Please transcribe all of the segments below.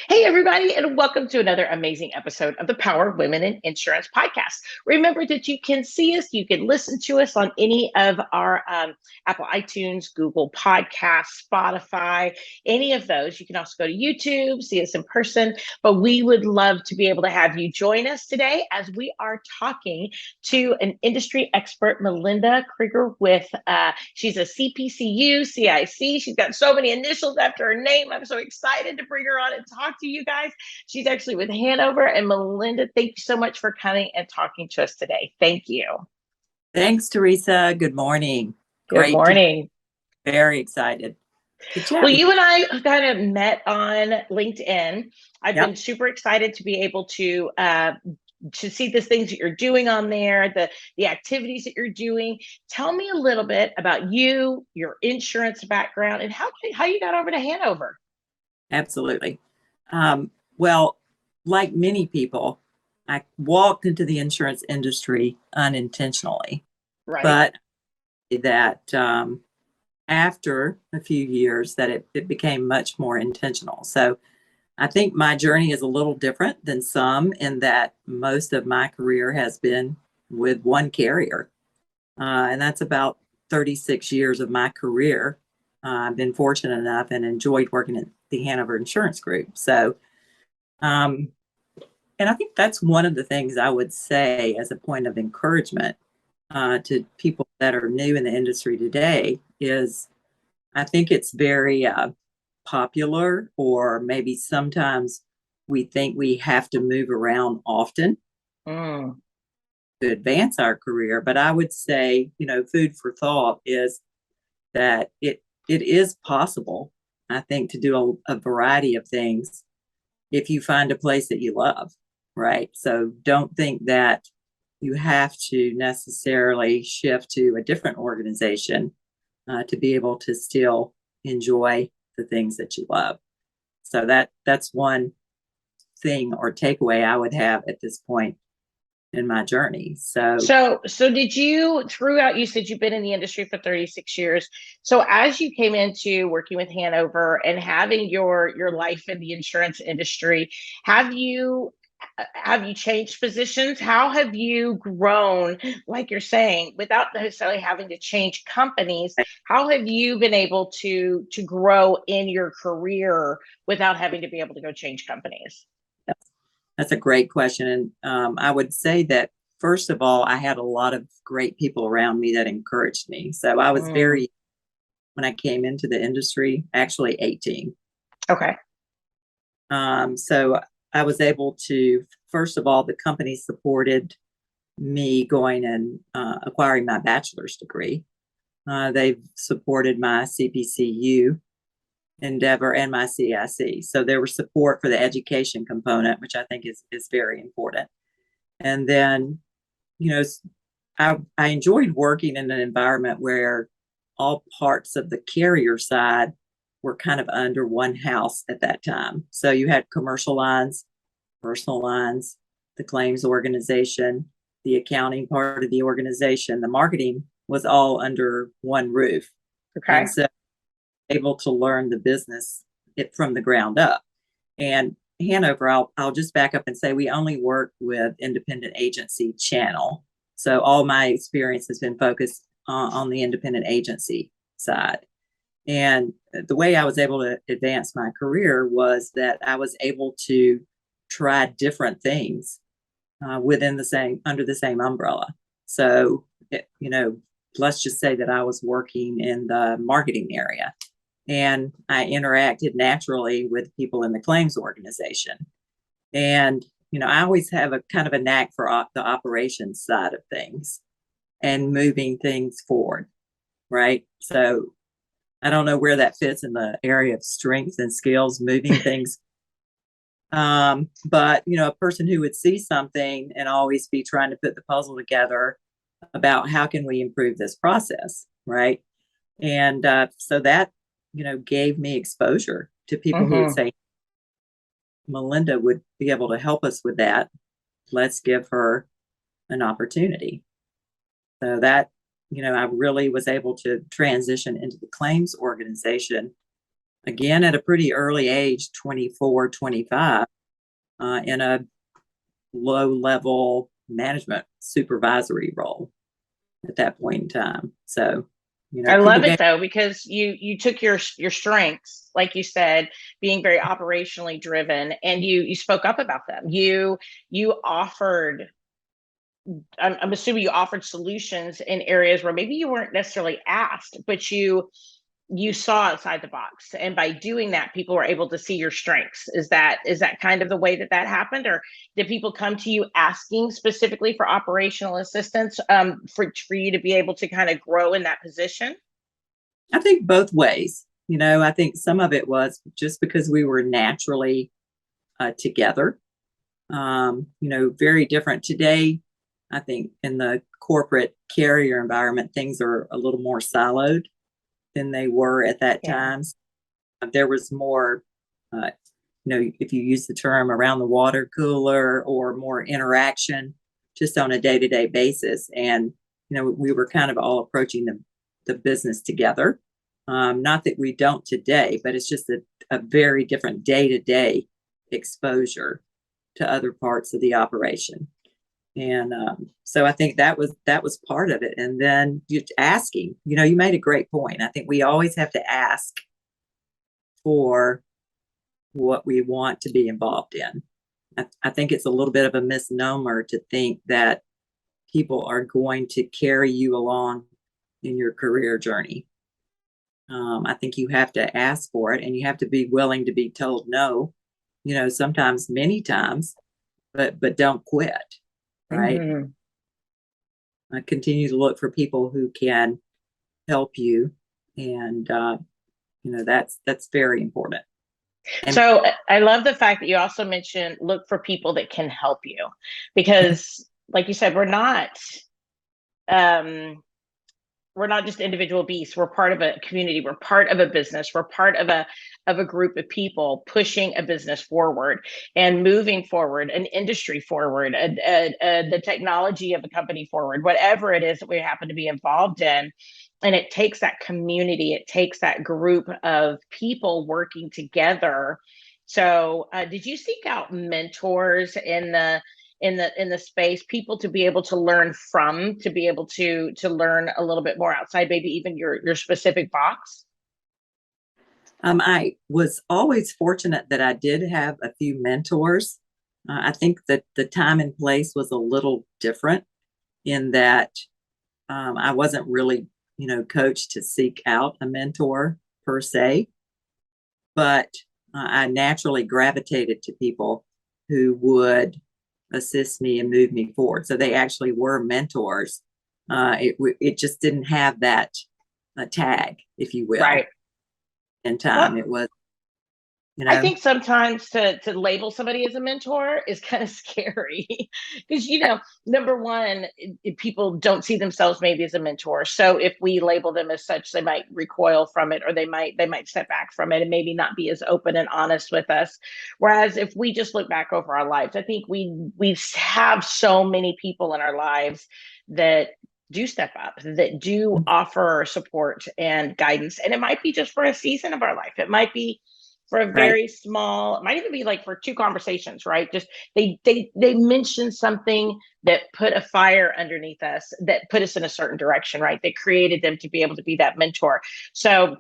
Hey, everybody, and welcome to another amazing episode of the Power of Women in Insurance podcast. Remember that you can see us, you can listen to us on any of our Apple iTunes, Google Podcasts, Spotify, any of those. You can also go to YouTube, see us in person. But we would love to be able to have you join us today as we are talking to an industry expert, Melinda Krieger, she's a CPCU, CIC. She's got so many initials after her name. I'm so excited to bring her on and talk to you guys. She's actually with Hanover. And Melinda, thank you so much for coming and talking to us today. Thank you. Thanks, Teresa. Good morning. Good Great to morning. be very excited to chat Well, with you and I kind of met on LinkedIn. I've you. been super excited to be able to see the things that you're doing on there, the activities that you're doing. Tell me a little bit about you, your insurance background, and how you got over to Hanover. Absolutely. Well, like many people, I walked into the insurance industry unintentionally, Right. but that after a few years that it became much more intentional. So I think my journey is a little different than some in that most of my career has been with one carrier. And that's about 36 years of my career. I've been fortunate enough and enjoyed working at the Hanover Insurance Group. So, um, and I think that's one of the things I would say as a point of encouragement to people that are new in the industry today is I think it's very popular, or maybe sometimes we think we have to move around often Mm. to advance our career. But I would say, food for thought is that it is possible, I think, to do a variety of things if you find a place that you love, right? So don't think that you have to necessarily shift to a different organization to be able to still enjoy the things that you love. So that's one thing or takeaway I would have at this point in my journey. So did you, throughout, you said you've been in the industry for 36 years. So as you came into working with Hanover and having your life in the insurance industry, have you changed positions? How have you grown, like you're saying, without necessarily having to change companies? How have you been able to grow in your career without having to be able to go change companies? that's a great question. And I would say that, first of all, I had a lot of great people around me that encouraged me. So I was Mm. when I came into the industry, actually 18. Okay. So I was able to, first of all, the company supported me going and acquiring my bachelor's degree. They've supported my CPCU endeavor and my CIC. So there was support for the education component, which I think is very important. And then, you know, I enjoyed working in an environment where all parts of the carrier side were kind of under one house at that time. So you had commercial lines, personal lines, the claims organization, the accounting part of the organization, the marketing was all under one roof. And Okay. so able to learn the business from the ground up. And Hanover, I'll just back up and say we only work with independent agency channel. So all my experience has been focused on the independent agency side. And the way I was able to advance my career was that I was able to try different things under the same umbrella. So, let's just say that I was working in the marketing area and I interacted naturally with people in the claims organization. And, I always have a kind of a knack for the operations side of things and moving things forward, right? So I don't know where that fits in the area of strengths and skills, moving things. But, a person who would see something and always be trying to put the puzzle together about how can we improve this process, right? And so that, gave me exposure to people who would Mm-hmm. say, Melinda would be able to help us with that. Let's give her an opportunity. So that, I really was able to transition into the claims organization again, at a pretty early age, 24, 25, in a low level management supervisory role at that point in time. So, I people love it get, though, because you took your strengths, like you said, being very operationally driven, and you spoke up about them. You offered, I'm assuming you offered solutions in areas where maybe you weren't necessarily asked, but you saw outside the box, and by doing that, people were able to see your strengths. Is that kind of the way that happened, or did people come to you asking specifically for operational assistance, for you to be able to kind of grow in that position? I think both ways. I think some of it was just because we were naturally together. Very different today. I think in the corporate carrier environment, things are a little more siloed than they were at that Yeah. time. There was more, if you use the term around the water cooler, or more interaction just on a day-to-day basis. And, we were kind of all approaching the business together. Not that we don't today, but it's just a very different day-to-day exposure to other parts of the operation. And so I think that was part of it. And then you asking, you made a great point. I think we always have to ask for what we want to be involved in. I think it's a little bit of a misnomer to think that people are going to carry you along in your career journey. I think you have to ask for it, and you have to be willing to be told no, sometimes, many times, but don't quit, right? Mm-hmm. Continue to look for people who can help you, and that's very important. And So I love the fact that you also mentioned look for people that can help you, because, like you said, um, we're not just individual beasts. We're part of a community. We're part of a business. We're part of a group of people pushing a business forward and moving forward, an industry forward, the technology of a company forward, whatever it is that we happen to be involved in. And it takes that community. It takes that group of people working together. So, did you seek out mentors in the space, people to be able to learn from, to be able to learn a little bit more outside maybe even your specific box? I was always fortunate that I did have a few mentors. I think that the time and place was a little different, in that I wasn't really, coached to seek out a mentor per se, but I naturally gravitated to people who would assist me and move me forward. So they actually were mentors. It just didn't have that tag, if you will, Right. in Well, time. It was, you I know, think sometimes to label somebody as a mentor is kind of scary, because, number one, people don't see themselves maybe as a mentor. So if we label them as such, they might recoil from it, or they might step back from it and maybe not be as open and honest with us. Whereas if we just look back over our lives, I think we have so many people in our lives that do step up, that do offer support and guidance. And it might be just for a season of our life. It might be for a right. very small, it might even be like for two conversations, right? Just they mentioned something that put a fire underneath us, that put us in a certain direction, right? That created them to be able to be that mentor. So,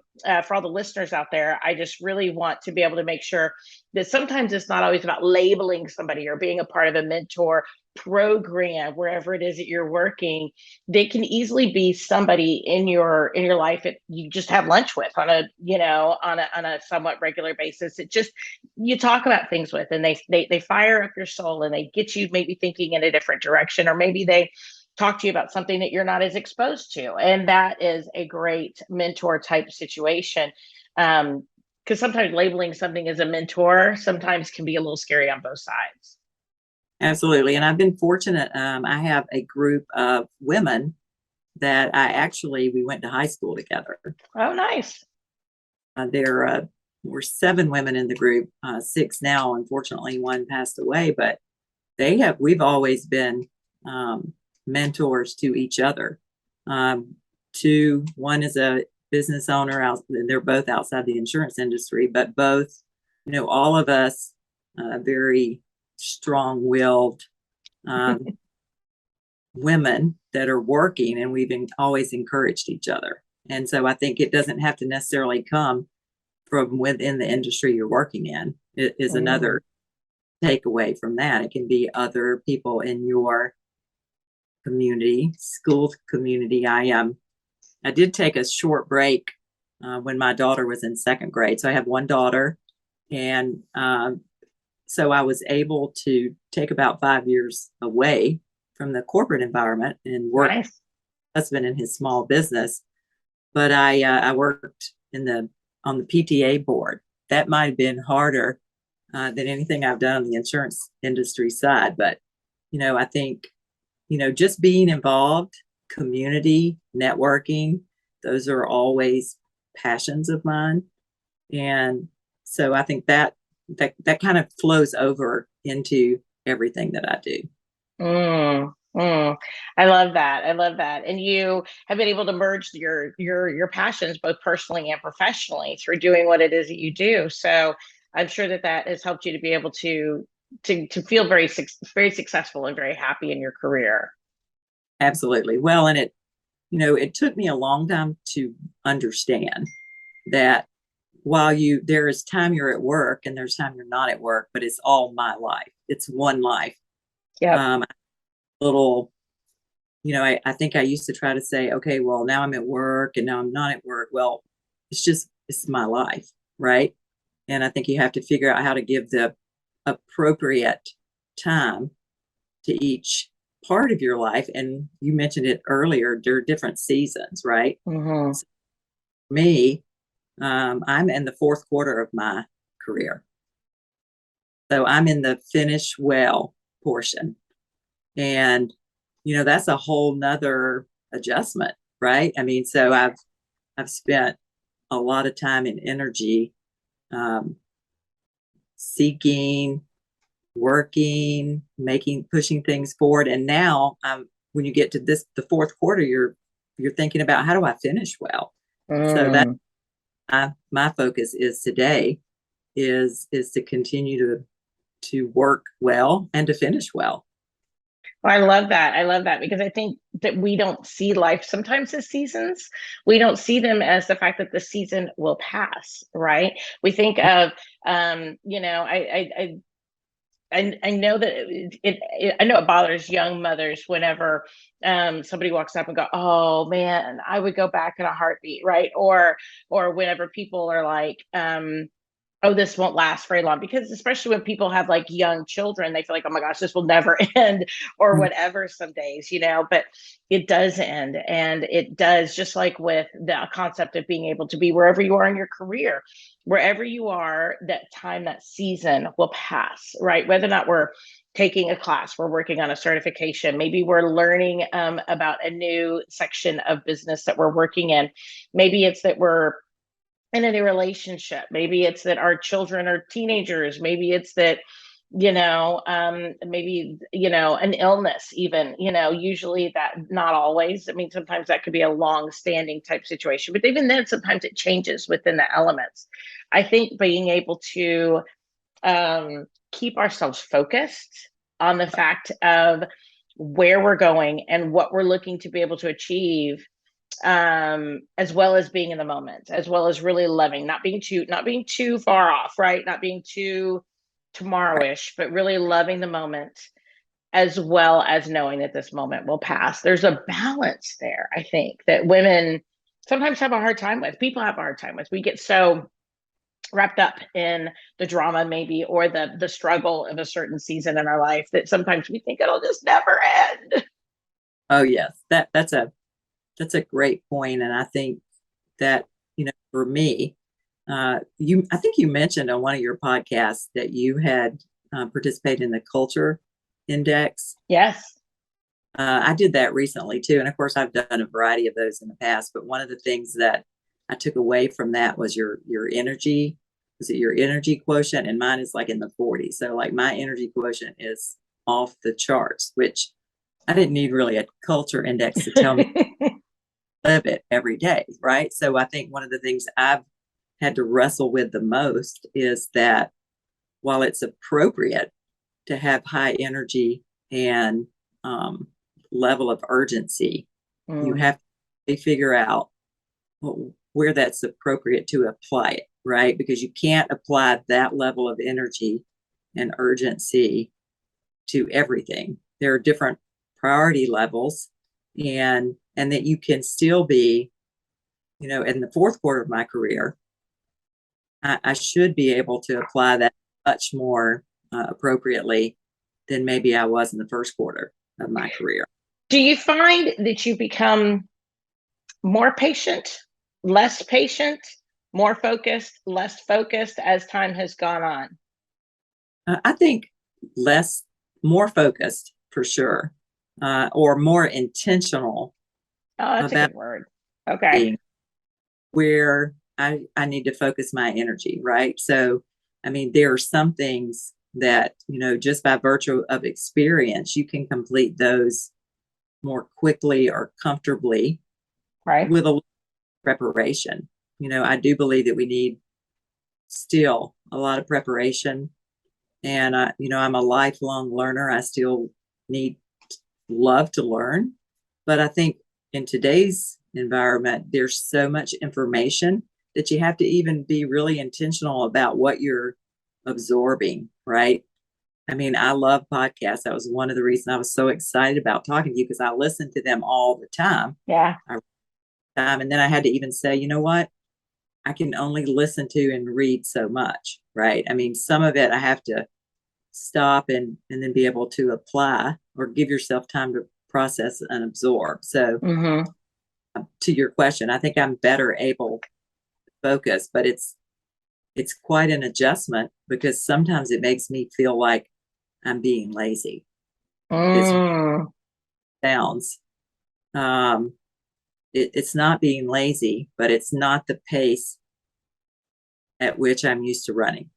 for all the listeners out there, I just really want to be able to make sure that sometimes it's not always about labeling somebody or being a part of a mentor program wherever it is that you're working. They can easily be somebody in your life that you just have lunch with on a somewhat regular basis. It just, you talk about things with, and they fire up your soul, and they get you maybe thinking in a different direction, or maybe they talk to you about something that you're not as exposed to, and that is a great mentor type situation. Because sometimes labeling something as a mentor sometimes can be a little scary on both sides. Absolutely. And I've been fortunate. I have a group of women that we went to high school together. Oh, nice. There were 7 women in the group, 6 now. Unfortunately, one passed away, but we've always been mentors to each other. One is a business owner out. They're both outside the insurance industry, but both, all of us, very strong-willed women that are working, and we've always encouraged each other. And so I think it doesn't have to necessarily come from within the industry you're working in. It is another takeaway from that. It can be other people in your community, school community. I did take a short break when my daughter was in second grade. So I have one daughter, and so I was able to take about 5 years away from the corporate environment and work. Nice. Husband in his small business, but I worked on the PTA board. That might have been harder than anything I've done on the insurance industry side. But I think just being involved, community, networking, those are always passions of mine. And so I think that kind of flows over into everything that I do. I love that. I love that. And you have been able to merge your passions, both personally and professionally, through doing what it is that you do. So I'm sure that has helped you to be able to feel very successful and very happy in your career. Absolutely. Well, and it took me a long time to understand that while there is time you're at work and there's time you're not at work, but it's all my life. It's one life. Yeah. I think I used to try to say, okay, well, now I'm at work and now I'm not at work. Well, it's my life, right? And I think you have to figure out how to give the appropriate time to each part of your life. And you mentioned it earlier, there are different seasons, right? Mm-hmm. So for me, I'm in the fourth quarter of my career. So I'm in the finish well portion. And, that's a whole nother adjustment, right? I mean, so I've spent a lot of time and energy seeking, working, pushing things forward. And now when you get to the fourth quarter, you're thinking about, how do I finish well? So that my focus is today is to continue to work well and to finish well. I love that. I love that, because I think that we don't see life sometimes as seasons. We don't see them as the fact that the season will pass, right? We think of, I know that I know it bothers young mothers whenever somebody walks up and go, "Oh man, I would go back in a heartbeat," right? Or whenever people are like, "Oh, this won't last very long," because especially when people have like young children, they feel like, "Oh my gosh, this will never end," or whatever some days, but it does end. And it does, just like with the concept of being able to be wherever you are in your career, wherever you are, that season will pass, right? Whether or not we're taking a class, we're working on a certification, maybe we're learning about a new section of business that we're working in. Maybe it's that we're in a new relationship. Maybe it's that our children are teenagers. Maybe it's that, maybe, an illness even, usually that, not always. I mean, sometimes that could be a long standing type situation, but even then, sometimes it changes within the elements. I think being able to keep ourselves focused on the fact of where we're going and what we're looking to be able to achieve, as well as being in the moment, as well as really loving, not being too far off, right? Not being too tomorrowish, but really loving the moment, as well as knowing that this moment will pass. There's a balance there, I think, that women sometimes have a hard time with. People have a hard time with. We get so wrapped up in the drama, maybe, or the struggle of a certain season in our life, that sometimes we think it'll just never end. Oh yes, that's a great point. And I think that, for me, I think you mentioned on one of your podcasts that you had participated in the culture index. Yes. I did that recently too. And of course, I've done a variety of those in the past, but one of the things that I took away from that was your energy. Was it your energy quotient? And mine is like in the 40s. So like my energy quotient is off the charts, which I didn't need really a culture index to tell me. live it every day, right? So I think one of the things I've had to wrestle with the most is that while it's appropriate to have high energy and level of urgency, you Mm, have to figure out where that's appropriate to apply it, right? Because you can't apply that level of energy and urgency to everything. There are different priority levels, and that you can still be, in the fourth quarter of my career, I should be able to apply that much more appropriately than maybe I was in the first quarter of my career. do you find that you become more patient, less patient, more focused, less focused as time has gone on? I think more focused for sure, or more intentional Oh, that's a about good word. Okay. being where I need to focus my energy, right? So, I mean, there are some things that, just by virtue of experience, you can complete those more quickly or comfortably Right. with a little preparation. I do believe that we need still a lot of preparation. And I'm a lifelong learner. I still need love to learn. But I think in today's environment, there's so much information that you have to even be really intentional about what you're absorbing, right? I mean, I love podcasts. That was one of the reasons I was so excited about talking to you, because I listen to them all the time. Yeah. And then I had to even say, you know what? I can only listen to and read so much, right? I mean, some of it I have to stop and then be able to apply or give yourself time to process and absorb. So Mm-hmm. to your question, I think I'm better able to focus, but it's quite an adjustment, because sometimes it makes me feel like I'm being lazy. This Mm. sounds it's not being lazy, but it's not the pace at which I'm used to running.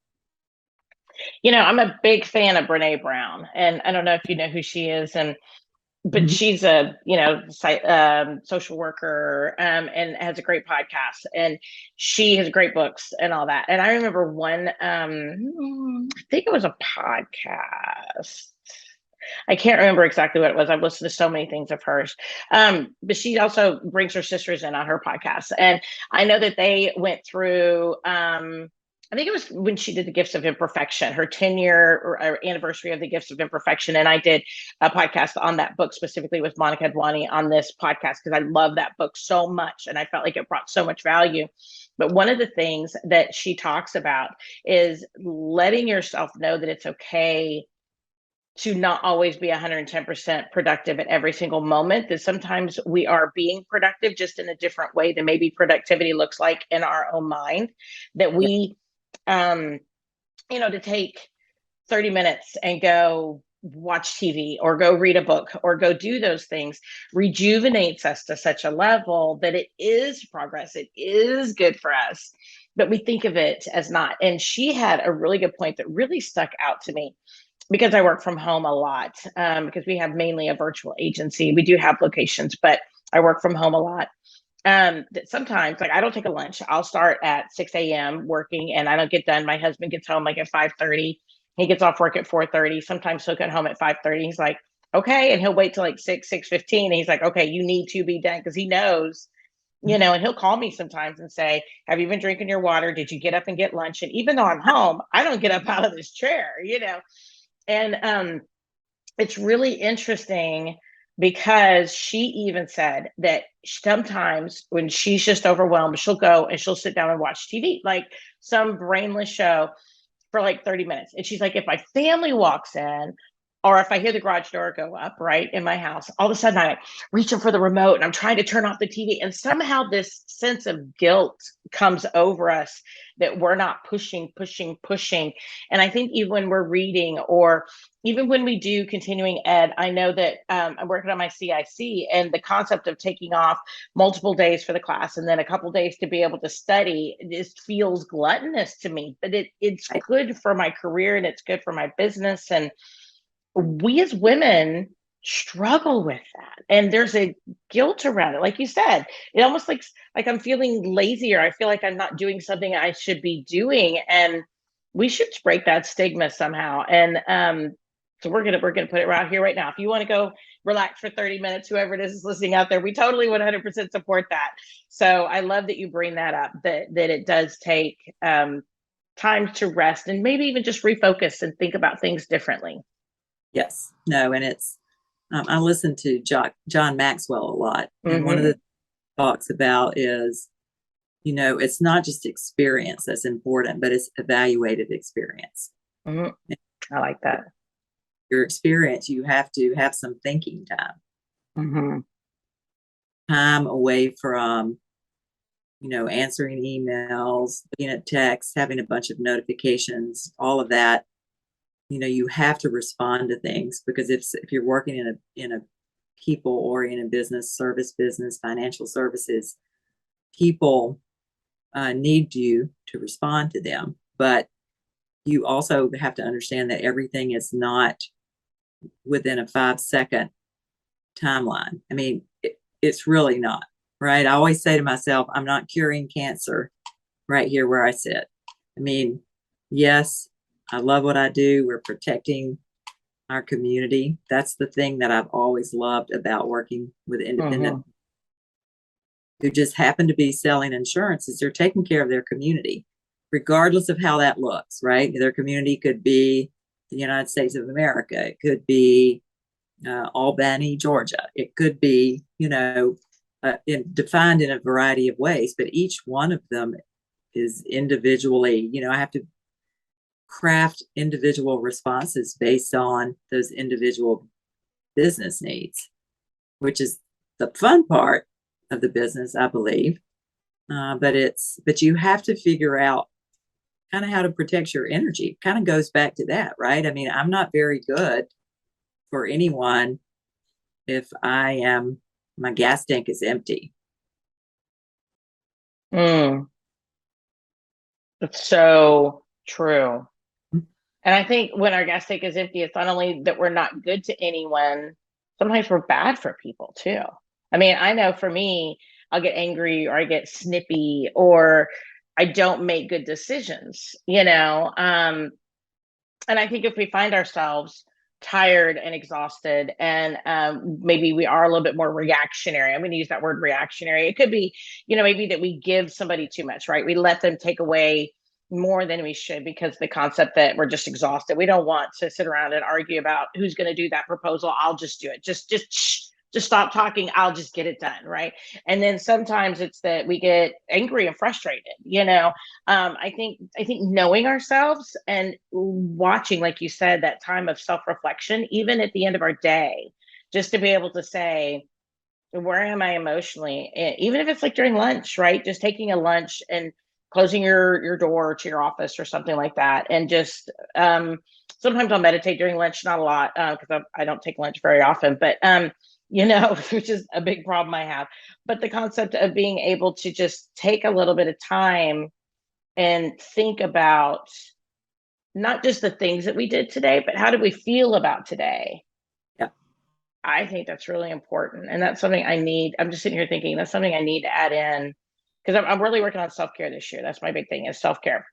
I'm a big fan of Brene Brown, and I don't know if you know who she is, but Mhm. she's a social worker, and has a great podcast, and she has great books and all that. And I remember one, I think it was a podcast. I can't remember exactly what it was. I've listened to so many things of hers. But she also brings her sisters in on her podcast. And I know that they went through, I think it was when she did the Gifts of Imperfection, her 10-year or anniversary of the Gifts of Imperfection. And I did a podcast on that book specifically with Monica Dwani on this podcast, because I love that book so much. And I felt like it brought so much value. But one of the things that she talks about is letting yourself know that it's okay to not always be 110% productive at every single moment, that sometimes we are being productive just in a different way than maybe productivity looks like in our own mind, that Yeah. we to take 30 minutes and go watch TV or go read a book or go do those things rejuvenates us to such a level that it is progress, it is good for us, but we think of it as not. And she had a really good point that really stuck out to me, because I work from home a lot, because we have mainly a virtual agency. We do have locations, but I work from home a lot. That sometimes, like, I don't take a lunch. I'll start at 6 a.m. working, and I don't get done. My husband gets home like at 5:30. He gets off work at 4:30. Sometimes he'll get home at 5:30. He's like, okay, and he'll wait till like 6:15. And he's like, okay, you need to be done, because he knows, and he'll call me sometimes and say, have you been drinking your water? Did you get up and get lunch? And even though I'm home, I don't get up out of this chair. And it's really interesting, because she even said that sometimes when she's just overwhelmed, she'll go and she'll sit down and watch TV, like some brainless show, for like 30 minutes. And she's like, if my family walks in, or if I hear the garage door go up right in my house, all of a sudden I'm reaching for the remote and I'm trying to turn off the TV. And somehow this sense of guilt comes over us, that we're not pushing, pushing, pushing. And I think even when we're reading, or even when we do continuing ed, I know that I'm working on my CIC, and the concept of taking off multiple days for the class and then a couple days to be able to study, this feels gluttonous to me, but it's good for my career and it's good for my business. And we as women struggle with that. And there's a guilt around it. Like you said, it almost like I'm feeling lazy, or I feel like I'm not doing something I should be doing. And we should break that stigma somehow. And so we're gonna put it right here right now. If you want to go relax for 30 minutes, whoever it is listening out there, we totally 100% support that. So I love that you bring that up, that it does take time to rest and maybe even just refocus and think about things differently. Yes. No, and it's I listen to John Maxwell a lot, and one of Hmm. the talks about is, it's not just experience that's important, but it's evaluated experience. Hmm. I like that. Your experience, you have to have some thinking time, Hmm. time away from, answering emails, looking at texts, having a bunch of notifications, all of that. You have to respond to things, because if you're working in a people oriented business, service business, financial services, people need you to respond to them. But you also have to understand that everything is not within a 5-second timeline. I mean, it's really not, right? I always say to myself, I'm not curing cancer right here where I sit. I mean, yes, I love what I do. We're protecting our community. That's the thing that I've always loved about working with independent Hmm. who just happen to be selling insurance, is they're taking care of their community, regardless of how that looks, right? Their community could be the United States of America. It could be Albany, Georgia. It could be, defined in a variety of ways, but each one of them is individually, I have to craft individual responses based on those individual business needs, which is the fun part of the business, I believe. But you have to figure out kind of how to protect your energy. Kind of goes back to that, right? I mean, I'm not very good for anyone if my gas tank is empty. Mm. It's so true. And I think when our gas tank is empty, it's not only that we're not good to anyone, sometimes we're bad for people too. I mean, I know for me, I'll get angry or I get snippy or I don't make good decisions. And I think if we find ourselves tired and exhausted and maybe we are a little bit more reactionary, I'm going to use that word reactionary. It could be, maybe that we give somebody too much, right? We let them take away more than we should because the concept that we're just exhausted. We don't want to sit around and argue about who's going to do that proposal. I'll just do it. Just stop talking. I'll just get it done, right? And then sometimes it's that we get angry and frustrated. I think knowing ourselves and watching, like you said, that time of self-reflection, even at the end of our day, just to be able to say, where am I emotionally? Even if it's like during lunch, right? Just taking a lunch and closing your door to your office or something like that. And just sometimes I'll meditate during lunch, not a lot, because I don't take lunch very often, but which is a big problem I have. But the concept of being able to just take a little bit of time and think about not just the things that we did today, but how do we feel about today? Yeah. I think that's really important. And that's something I need. I'm just sitting here thinking that's something I need to add in because I'm really working on self care this year. That's my big thing is self care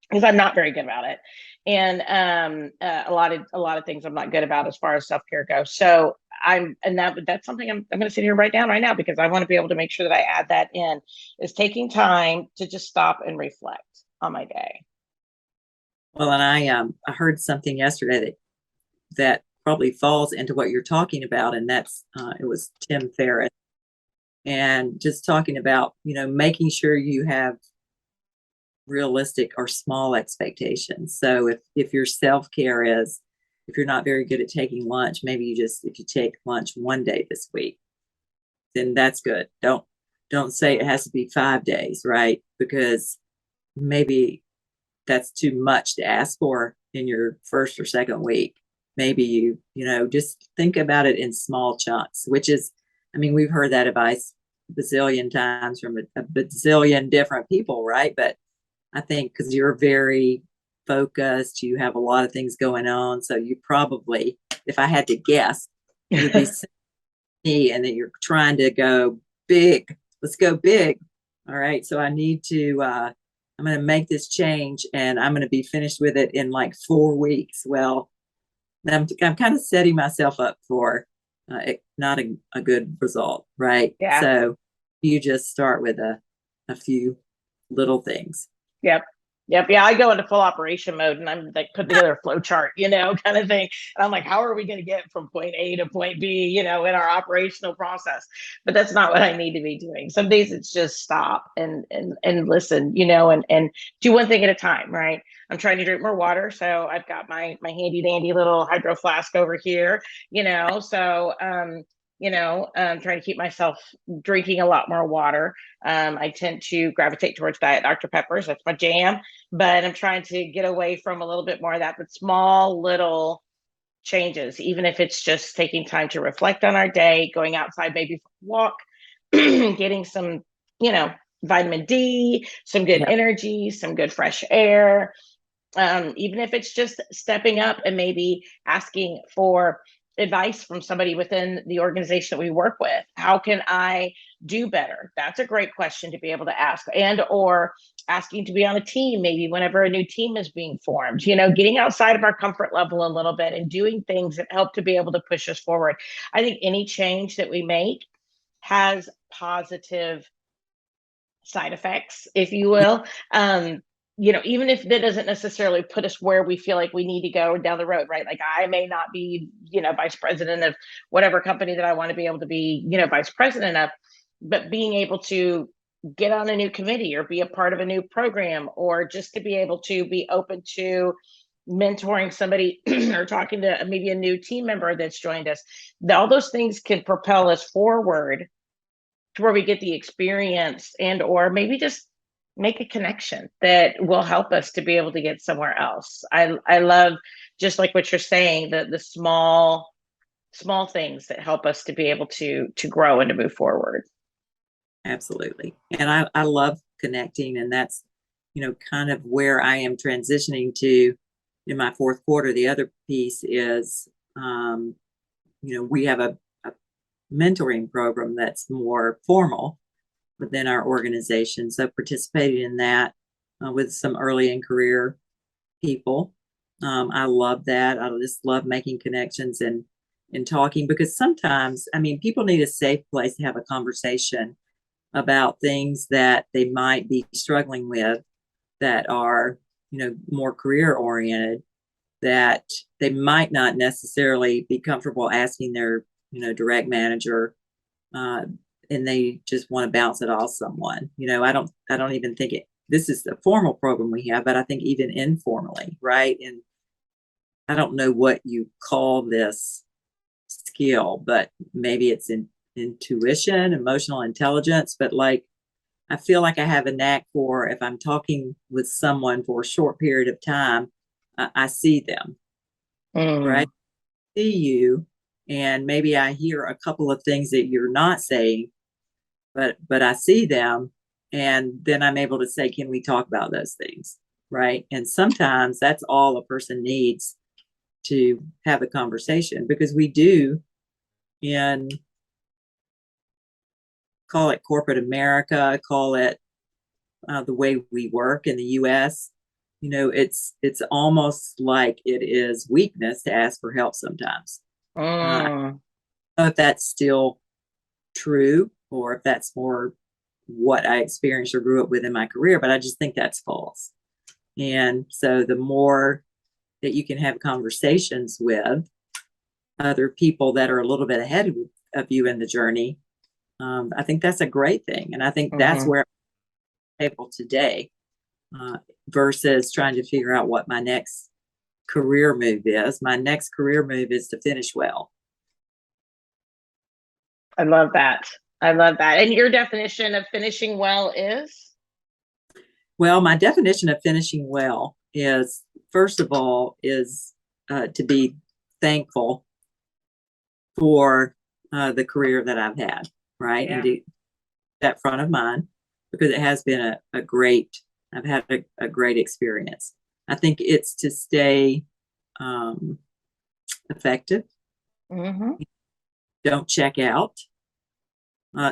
because I'm not very good about it. And a lot of things I'm not good about as far as self care goes. So that's something I'm going to sit here right down right now because I want to be able to make sure that I add that in is taking time to just stop and reflect on my day. Well, and I heard something yesterday that probably falls into what you're talking about, and that's it was Tim Ferriss, and just talking about making sure you have realistic or small expectations. So if your self-care is, if you're not very good at taking lunch, maybe if you take lunch one day this week, then that's good. Don't say it has to be 5 days, right? Because maybe that's too much to ask for in your first or second week. Maybe just think about it in small chunks, which is, I mean, we've heard that advice a bazillion times from a bazillion different people, right? But I think because you're very focused, you have a lot of things going on. So you probably, if I had to guess, you'll be me, and then you're trying to go big. Let's go big. All right. So I need to, I'm going to make this change and I'm going to be finished with it in like 4 weeks. Well, I'm kind of setting myself up for not a good result. Right. Yeah. So you just start with a few little things. Yep. Yep. Yeah. I go into full operation mode and I'm like put together a flow chart, kind of thing. And I'm like, how are we going to get from point A to point B, in our operational process? But that's not what I need to be doing. Some days it's just stop and listen, and do one thing at a time, right? I'm trying to drink more water. So I've got my handy dandy little hydro flask over here, so trying to keep myself drinking a lot more water. I tend to gravitate towards Diet Dr. Peppers. That's my jam. But I'm trying to get away from a little bit more of that, but small little changes, even if it's just taking time to reflect on our day, going outside maybe for a walk, getting some, vitamin D, some good energy, some good fresh air. Even if it's just stepping up and maybe asking for advice from somebody within the organization that we work with. How can I do better? That's a great question to be able to ask, and or asking to be on a team, maybe whenever a new team is being formed, getting outside of our comfort level a little bit and doing things that help to be able to push us forward. I think any change that we make has positive side effects, if you will. Even if that doesn't necessarily put us where we feel like we need to go down the road, right? Like I may not be, vice president of whatever company that I want to be able to be, vice president of, but being able to get on a new committee or be a part of a new program, or just to be able to be open to mentoring somebody or talking to maybe a new team member that's joined us, all those things can propel us forward to where we get the experience and or maybe just make a connection that will help us to be able to get somewhere else. I love, just like what you're saying, the small things that help us to be able to grow and to move forward. Absolutely. And I love connecting, and that's, kind of where I am transitioning to in my fourth quarter. The other piece is, we have a mentoring program that's more formal within our organization. So participating in that with some early in career people. I love that. I just love making connections and talking, because sometimes, people need a safe place to have a conversation about things that they might be struggling with that are, more career oriented, that they might not necessarily be comfortable asking their, direct manager, and they just want to bounce it off someone. I don't even think this is the formal program we have, but I think even informally, right? And I don't know what you call this skill, but maybe it's intuition, emotional intelligence, but like, I feel like I have a knack for, if I'm talking with someone for a short period of time, I see them, right? See you, and maybe I hear a couple of things that you're not saying, but I see them, and then I'm able to say, can we talk about those things, right? And sometimes that's all a person needs to have a conversation, because we do, in, call it corporate America, call it the way we work in the US, it's almost like it is weakness to ask for help sometimes. I don't know if that's still true, or if that's more what I experienced or grew up with in my career, but I just think that's false. And so the more that you can have conversations with other people that are a little bit ahead of you in the journey, I think that's a great thing. And I think that's where I'm able today, versus trying to figure out what my next career move is. My next career move is to finish well. I love that. And your definition of finishing well is? Well, my definition of finishing well is, first of all, is to be thankful for the career that I've had, right? Yeah. And to that front of mind, because it has been I've had a great experience. I think it's to stay effective, don't check out.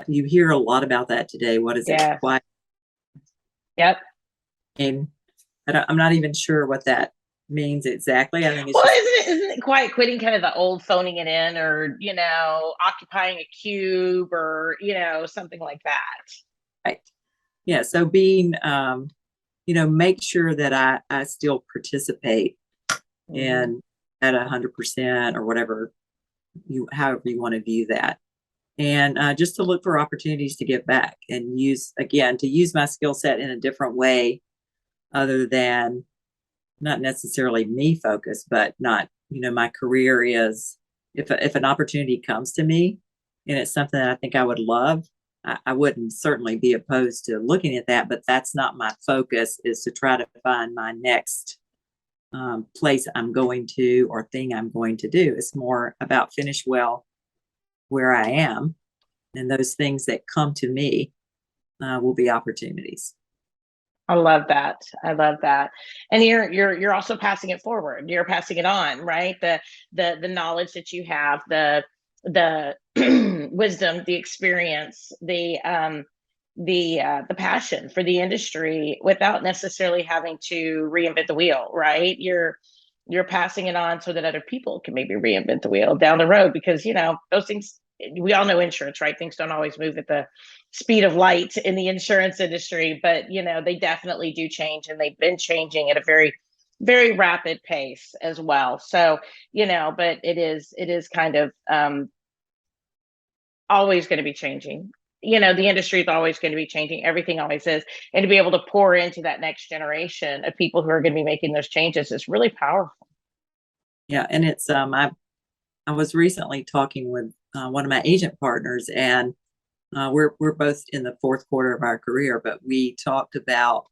You hear a lot about that today. What is it? Yeah. Why? Yep. And I'm not even sure what that means exactly. I think it's Well, just, isn't it quiet quitting kind of the old phoning it in, or occupying a cube, or something like that? right. Yeah. So being, make sure that I still participate Mhm. and at 100% or whatever however you want to view that. And just to look for opportunities to give back and use my skill set in a different way, other than not necessarily me focused, but not, my career is, if an opportunity comes to me and it's something that I think I would love, I wouldn't certainly be opposed to looking at that, but that's not my focus, is to try to find my next place I'm going to or thing I'm going to do. It's more about finish well where I am, and those things that come to me will be opportunities. I love that. I love that. And you're also passing it forward. You're passing it on, right? The knowledge that you have, the wisdom, the experience, the passion for the industry, without necessarily having to reinvent the wheel, right? You're passing it on so that other people can maybe reinvent the wheel down the road, because those things, we all know insurance, right? Things don't always move at the speed of light in the insurance industry, but they definitely do change, and they've been changing at a very, very rapid pace as well. So, but it is kind of always going to be changing. The industry is always going to be changing. Everything always is. And to be able to pour into that next generation of people who are going to be making those changes is really powerful. Yeah, and it's I was recently talking with one of my agent partners, and we're both in the fourth quarter of our career, but we talked about,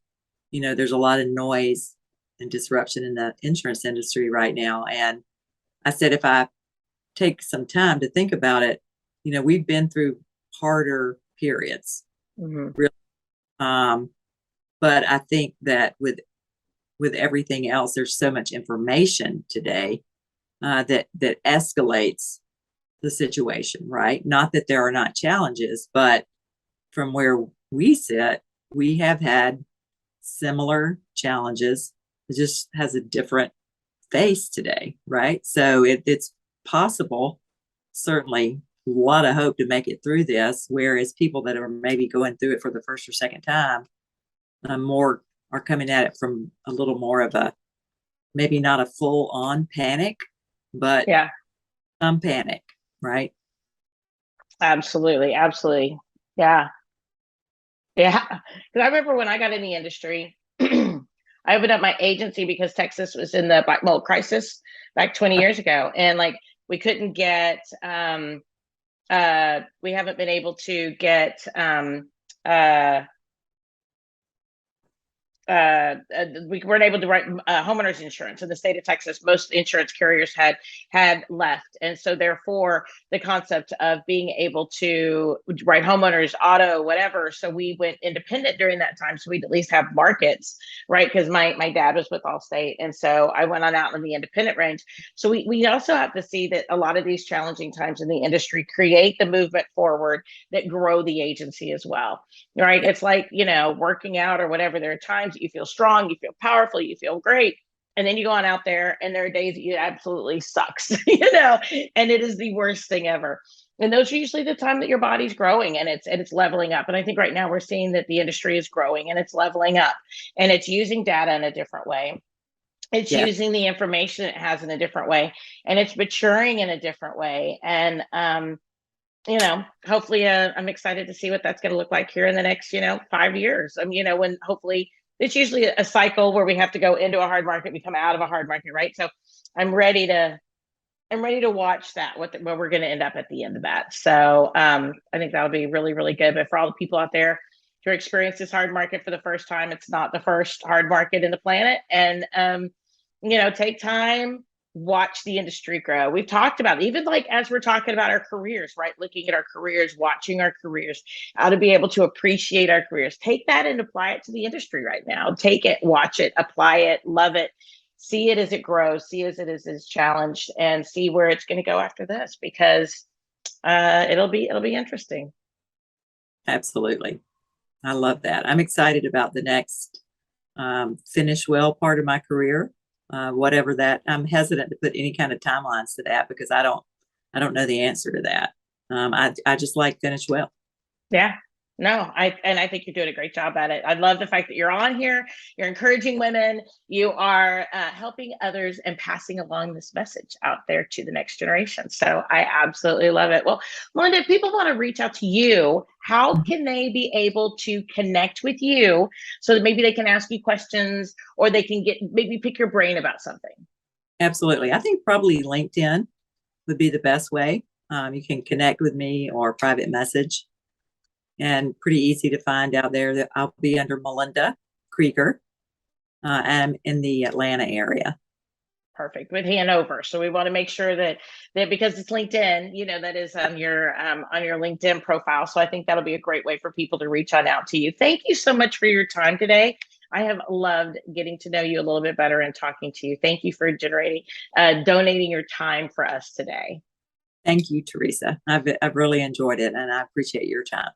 there's a lot of noise and disruption in the insurance industry right now, and I said, if I take some time to think about it, we've been through harder periods, Mhm. really. Um, but I think that with everything else, there's so much information today that escalates the situation, right? Not that there are not challenges, but from where we sit, we have had similar challenges. It just has a different face today, right? So it's possible, certainly a lot of hope to make it through this, whereas people that are maybe going through it for the first or second time more are coming at it from a little more of a, maybe not a full on panic, but Yeah, some panic, right? absolutely. Absolutely. Yeah. Yeah. Because I remember when I got in the industry, I opened up my agency because Texas was in the black mold crisis back 20 years ago. And like, we couldn't get, we haven't been able to get, uh, we weren't able to write homeowners insurance in the state of Texas. Most insurance carriers had left, and so therefore the concept of being able to write homeowners, auto, whatever. So we went independent during that time, so we'd at least have markets, right? Because my dad was with Allstate, and so I went on out in the independent range. So we also have to see that a lot of these challenging times in the industry create the movement forward that grow the agency as well, right? It's like, working out or whatever. There are times that you feel strong, you feel powerful, you feel great. And then you go on out there and there are days that it absolutely sucks, and it is the worst thing ever. And those are usually the time that your body's growing and it's leveling up. And I think right now we're seeing that the industry is growing and it's leveling up, and it's using data in a different way. It's Yeah. using the information it has in a different way, and it's maturing in a different way. And hopefully, I'm excited to see what that's going to look like here in the next, 5 years. When hopefully it's usually a cycle where we have to go into a hard market, we come out of a hard market, right? So I'm ready to, I'm ready to watch that, where we're going to end up at the end of that. So I think that'll be really, really good. But for all the people out there who experience this hard market for the first time, it's not the first hard market in the planet. And, take time, watch the industry grow. We've talked about it, even like as we're talking about our careers, right? Looking at our careers, watching our careers, how to be able to appreciate our careers. Take that and apply it to the industry right now. Take it, watch it, apply it, love it, see it as it grows, see it as it is challenged, and see where it's going to go after this. Because It'll be interesting. Absolutely. I love that. I'm excited about the next finish well part of my career. Whatever that, I'm hesitant to put any kind of timelines to that because I don't know the answer to that. I just like finish well. Yeah. No, I think you're doing a great job at it. I love the fact that you're on here, you're encouraging women, you are helping others and passing along this message out there to the next generation. So I absolutely love it. Well, Melinda, if people want to reach out to you, how can they be able to connect with you so that maybe they can ask you questions or they can maybe pick your brain about something? Absolutely. I think probably LinkedIn would be the best way. You can connect with me or private message, and pretty easy to find out there. That I'll be under Melinda Krieger. I'm in the Atlanta area. Perfect, with Hanover. So we want to make sure that because it's LinkedIn, that is on your LinkedIn profile. So I think that'll be a great way for people to reach on out to you. Thank you so much for your time today. I have loved getting to know you a little bit better and talking to you. Thank you for donating your time for us today. Thank you, Teresa. I've really enjoyed it, and I appreciate your time.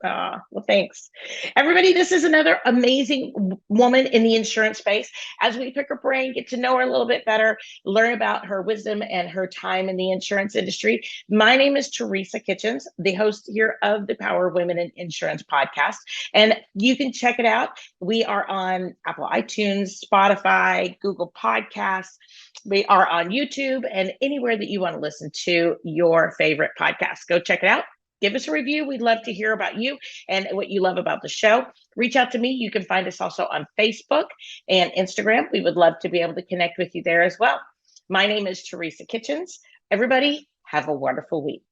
Well, thanks. Everybody, this is another amazing woman in the insurance space. As we pick her brain, get to know her a little bit better, learn about her wisdom and her time in the insurance industry. My name is Teresa Kitchens, the host here of the Power of Women in Insurance podcast. And you can check it out. We are on Apple iTunes, Spotify, Google Podcasts. We are on YouTube and anywhere that you want to listen to your favorite podcast. Go check it out. Give us a review. We'd love to hear about you and what you love about the show. Reach out to me. You can find us also on Facebook and Instagram. We would love to be able to connect with you there as well. My name is Teresa Kitchens. Everybody, have a wonderful week.